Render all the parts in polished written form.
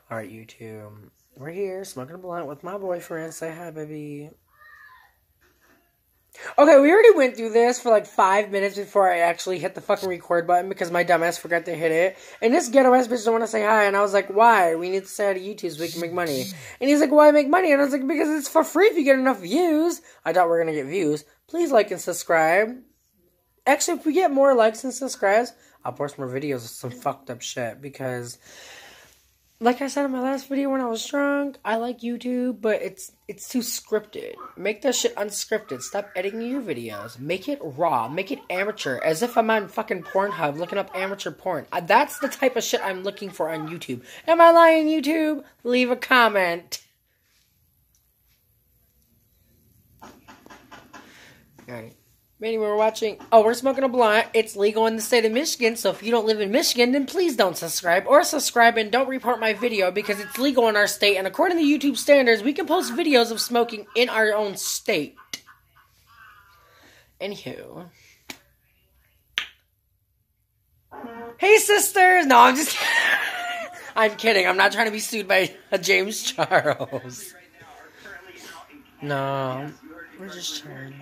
Alright, YouTube. We're here smoking a blunt with my boyfriend. Say hi, baby. Okay, we already went through this for like 5 minutes before I actually hit the fucking record button because my dumbass forgot to hit it. And this ghetto ass bitch don't want to say hi. And I was like, why? We need to say hi to YouTube so we can make money. And he's like, why make money? And I was like, because it's for free if you get enough views. I thought we were going to get views. Please like and subscribe. Actually, if we get more likes and subscribes, I'll post more videos of some fucked up shit because... like I said in my last video when I was drunk, I like YouTube, but it's too scripted. Make that shit unscripted. Stop editing your videos. Make it raw. Make it amateur. As if I'm on fucking Pornhub looking up amateur porn. That's the type of shit I'm looking for on YouTube. Am I lying, YouTube? Leave a comment. Alright. Anyway, we're watching... oh, we're smoking a blunt. It's legal in the state of Michigan, so if you don't live in Michigan, then please don't subscribe. Or subscribe and don't report my video because it's legal in our state. And according to YouTube standards, we can post videos of smoking in our own state. Anywho. Hey, sisters! No, I'm just kidding. I'm kidding. I'm not trying to be sued by James Charles. No. We're just trying...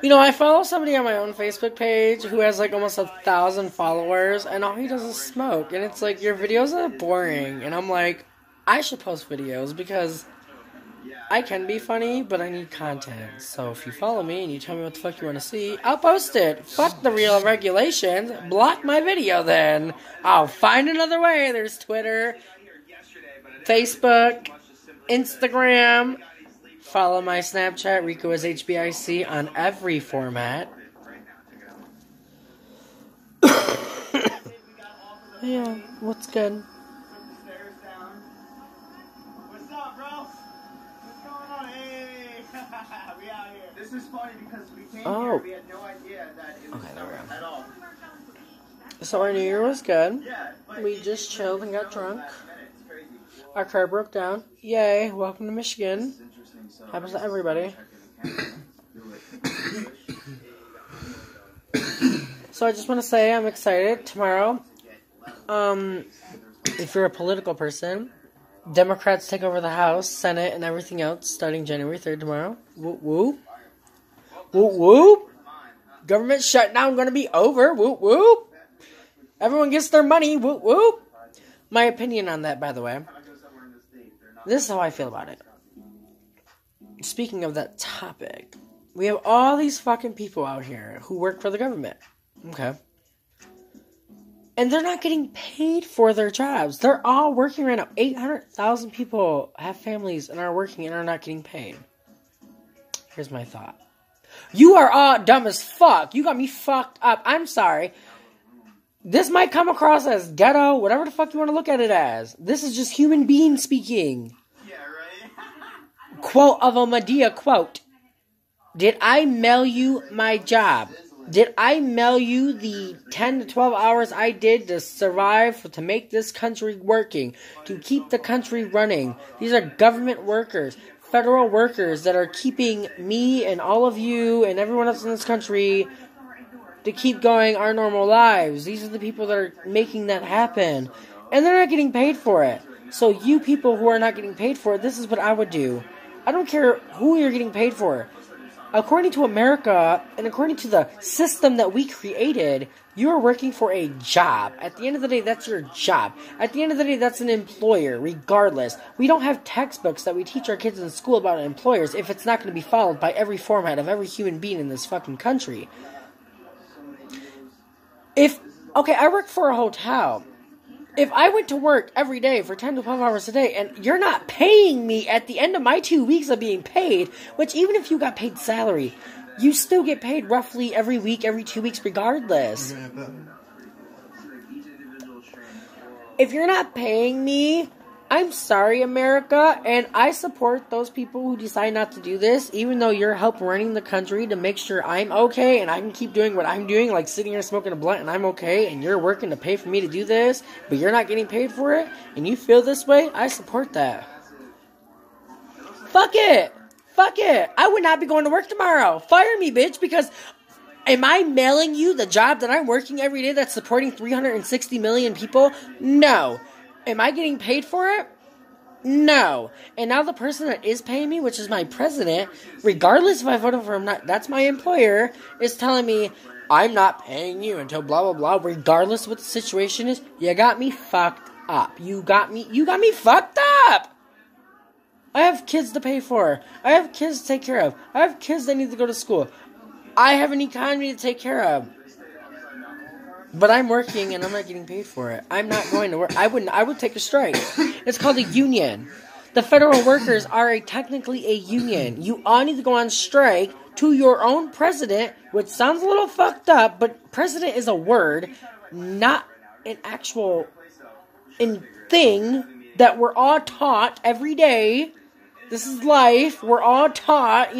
you know, I follow somebody on my own Facebook page who has like almost 1,000 followers, and all he does is smoke. And it's like, your videos are boring. And I'm like, I should post videos because I can be funny, but I need content. So if you follow me and you tell me what the fuck you want to see, I'll post it. Fuck the real regulations. Block my video then. I'll find another way. There's Twitter, Facebook, Instagram. Follow my Snapchat, Rico is HBIC, on every format. Yeah, what's good? What's up, bro? What's going on? Hey! We out here. This is funny because we came here, we had no idea that it was summer at all. So our New Year was good. We just chilled and got drunk. Our car broke down. Yay, welcome to Michigan. Happens to everybody. So I just want to say I'm excited. Tomorrow, if you're a political person, Democrats take over the House, Senate, and everything else starting January 3rd tomorrow. Whoop, whoop. Whoop, whoop. Government shutdown going to be over. Whoop, whoop. Everyone gets their money. Whoop, whoop. My opinion on that, by the way. This is how I feel about it. Speaking of that topic, we have all these fucking people out here who work for the government. Okay. And they're not getting paid for their jobs. They're all working right now. 800,000 people have families and are working and are not getting paid. Here's my thought. You are all dumb as fuck. You got me fucked up. I'm sorry. This might come across as ghetto, whatever the fuck you want to look at it as. This is just human being speaking. Quote of a Medea quote. Did I mail you my job? Did I mail you the 10 to 12 hours I did to survive, to make this country working, to keep the country running? These are government workers, federal workers that are keeping me and all of you and everyone else in this country to keep going our normal lives. These are the people that are making that happen. And they're not getting paid for it. So you people who are not getting paid for it, this is what I would do. I don't care who you're getting paid for. According to America, and according to the system that we created, you are working for a job. At the end of the day, that's your job. At the end of the day, that's an employer, regardless. We don't have textbooks that we teach our kids in school about employers if it's not going to be followed by every format of every human being in this fucking country. Okay, I work for a hotel. If I went to work every day for 10 to 12 hours a day, and you're not paying me at the end of my 2 weeks of being paid, which even if you got paid salary, you still get paid roughly every week, every 2 weeks regardless. If you're not paying me, I'm sorry, America, and I support those people who decide not to do this, even though you're helping running the country to make sure I'm okay and I can keep doing what I'm doing, like sitting here smoking a blunt and I'm okay, and you're working to pay for me to do this, but you're not getting paid for it, and you feel this way, I support that. Fuck it! Fuck it! I would not be going to work tomorrow. Fire me, bitch, because Am I mailing you the job that I'm working every day that's supporting 360 million people? No. Am I getting paid for it? No. And now the person that is paying me, which is my president, regardless if I voted for him or not, that's my employer, is telling me, I'm not paying you until blah, blah, blah, regardless of what the situation is. You got me fucked up. You got me fucked up. I have kids to pay for. I have kids to take care of. I have kids that need to go to school. I have an economy to take care of. But I'm working and I'm not getting paid for it. I'm not going to work. I would take a strike. It's called a union. The federal workers are technically a union. You all need to go on strike to your own president, which sounds a little fucked up, but president is a word, not an actual thing that we're all taught every day. This is life. We're all taught,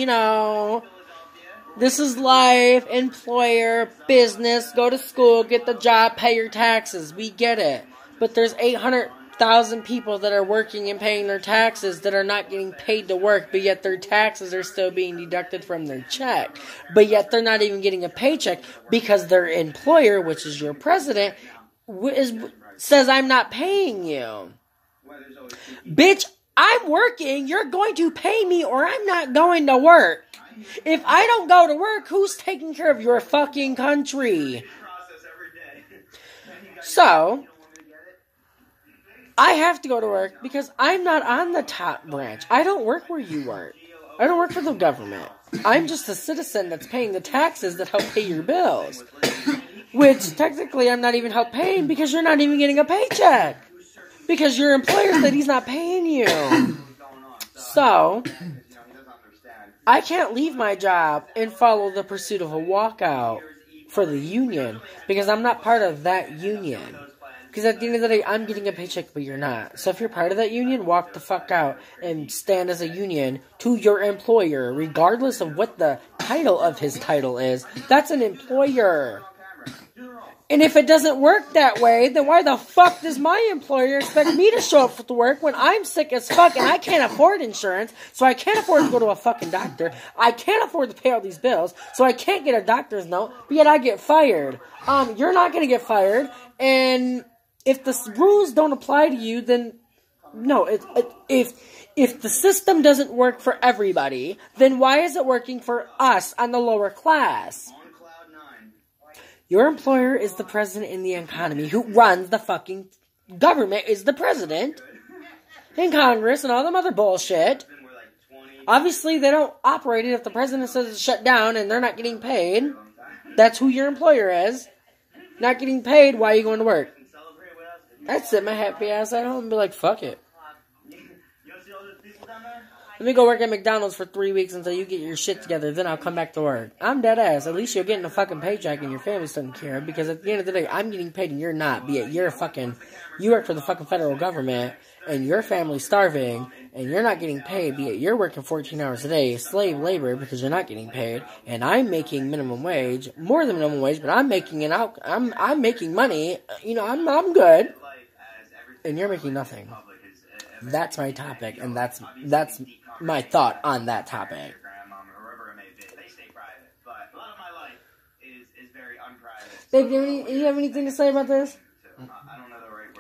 this is life, employer, business, go to school, get the job, pay your taxes. We get it. But there's 800,000 people that are working and paying their taxes that are not getting paid to work, but yet their taxes are still being deducted from their check. But yet they're not even getting a paycheck because their employer, which is your president, says, I'm not paying you. Bitch, I'm working, you're going to pay me or I'm not going to work. If I don't go to work, who's taking care of your fucking country? So, I have to go to work because I'm not on the top branch. I don't work where you work. I don't work for the government. I'm just a citizen that's paying the taxes that help pay your bills. Which, technically, I'm not even help paying because you're not even getting a paycheck. Because your employer said he's not paying you. So, I can't leave my job and follow the pursuit of a walkout for the union. Because I'm not part of that union. Because at the end of the day, I'm getting a paycheck, but you're not. So if you're part of that union, walk the fuck out and stand as a union to your employer. Regardless of what the title of his title is. That's an employer. And if it doesn't work that way, then why the fuck does my employer expect me to show up to work when I'm sick as fuck and I can't afford insurance, so I can't afford to go to a fucking doctor, I can't afford to pay all these bills, so I can't get a doctor's note, but yet I get fired. You're not gonna get fired, and if the rules don't apply to you, then no, if the system doesn't work for everybody, then why is it working for us on the lower class? Your employer is the president in the economy. Who runs the fucking government is the president. And Congress and all them other bullshit. Obviously, they don't operate it if the president says it's shut down and they're not getting paid. That's who your employer is. Not getting paid, why are you going to work? I'd sit my happy ass at home and be like, fuck it. Let me go work at McDonald's for 3 weeks until you get your shit together, then I'll come back to work. I'm dead ass. At least you're getting a fucking paycheck and your family's taken care of, because at the end of the day, I'm getting paid and you're not. Be it you work for the fucking federal government, and your family's starving, and you're not getting paid, be it you're working 14 hours a day, slave labor, because you're not getting paid, and I'm making minimum wage, more than minimum wage, but I'm making I'm making money, I'm good, and you're making nothing. That's my topic, and that's my thought on that topic. Babe, do you have anything to say about this?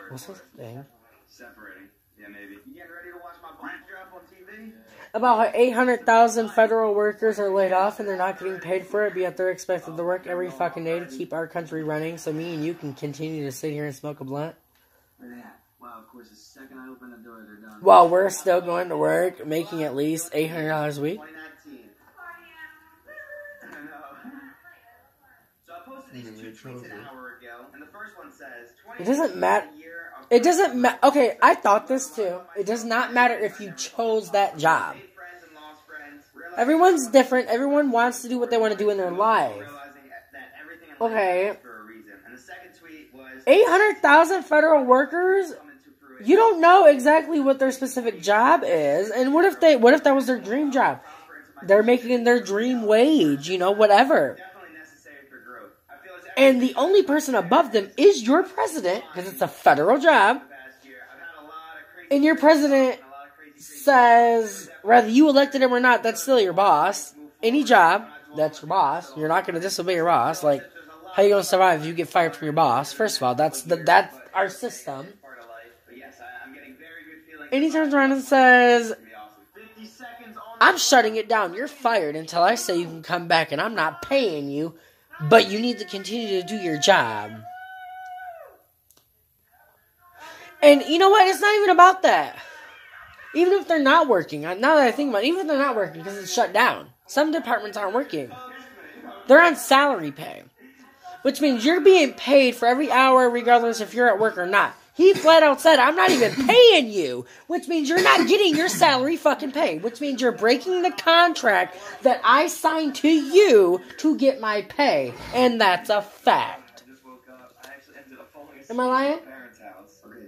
What's this thing? Separating. Yeah, maybe. You getting ready to watch my black drop on TV? About how 800,000 federal workers are laid off and they're not getting paid for it, but yet they're expected to work every fucking day to keep our country running so me and you can continue to sit here and smoke a blunt. Wow, of course, the second I open the door, they're done. While we're still going to work, making at least $800 a week. 2019. So I posted these 2 tweets an hour ago, and the first one says, it doesn't matter. It doesn't matter. Okay, I thought this too. It does not matter if you chose that job. Everyone's different. Everyone wants to do what they want to do in their life. Okay. 800,000 federal workers? You don't know exactly what their specific job is. And what if that was their dream job? They're making their dream wage, whatever. And the only person above them is your president, because it's a federal job. And your president says, whether you elected him or not, that's still your boss. Any job. That's your boss. You're not going to disobey your boss. Like, how you going to survive if you get fired from your boss? First of all, that's our system. And he turns around and says, I'm shutting it down. You're fired until I say you can come back, and I'm not paying you, but you need to continue to do your job. And you know what? It's not even about that. Even if they're not working, now that I think about it, even if they're not working because it's shut down, some departments aren't working. They're on salary pay, which means you're being paid for every hour regardless if you're at work or not. He flat out said, I'm not even paying you, which means you're not getting your salary fucking pay, which means you're breaking the contract that I signed to you to get my pay, and that's a fact. Am I lying?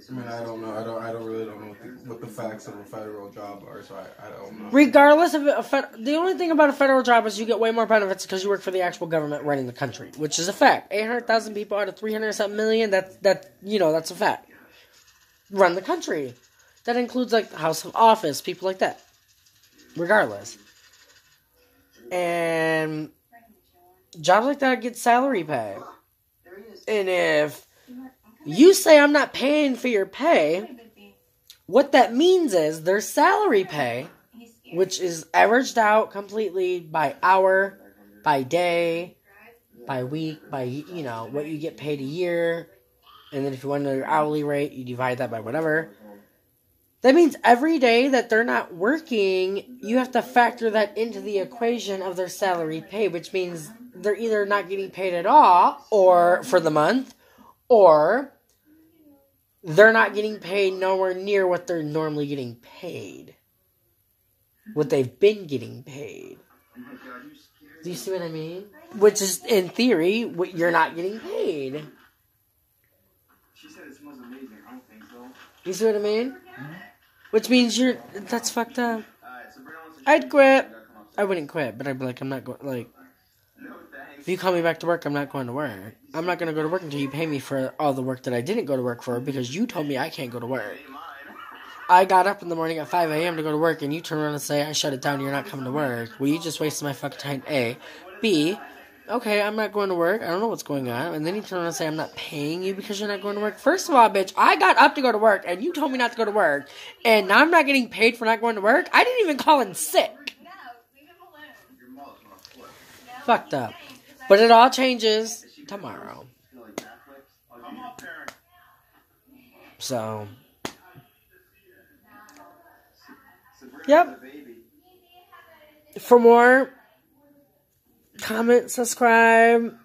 I mean, I don't know. I really don't know what the facts of a federal job are, so I don't know. Regardless of the only thing about a federal job is you get way more benefits because you work for the actual government running the country, which is a fact. 800,000 people out of 300-something million, that's a fact. Run the country. That includes, like, the House of Office, people like that. Regardless. And jobs like that get salary pay. And if you say I'm not paying for your pay, what that means is their salary pay, which is averaged out completely by hour, by day, by week, by, what you get paid a year. And then if you want to know your hourly rate, you divide that by whatever. That means every day that they're not working, you have to factor that into the equation of their salary pay, which means they're either not getting paid at all, or for the month, or they're not getting paid nowhere near what they're normally getting paid. What they've been getting paid. Do you see what I mean? Which is, in theory, what you're not getting paid. She said it smells amazing. I don't think so. You see what I mean? Mm-hmm. Which means that's fucked up. I'd quit. I wouldn't quit, but I'd be like, I'm not going, like, if you call me back to work, I'm not going to work. I'm not going to go to work until you pay me for all the work that I didn't go to work for because you told me I can't go to work. I got up in the morning at 5 a.m. to go to work and you turn around and say, I shut it down, you're not coming to work. Well, you just wasted my fucking time, A. B, okay, I'm not going to work. I don't know what's going on. And then you turn around and say, I'm not paying you because you're not going to work. First of all, bitch, I got up to go to work and you told me not to go to work. And now I'm not getting paid for not going to work? I didn't even call in sick. Fucked up. But it all changes tomorrow. So, yep. For more, comment, subscribe.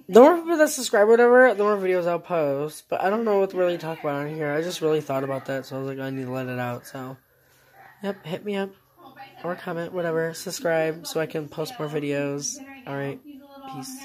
The more people that subscribe or whatever, the more videos I'll post. But I don't know what to really talk about on here. I just really thought about that, so I was like, I need to let it out. So, yep, hit me up. Or comment, whatever. Subscribe so I can post more videos. Alright, peace.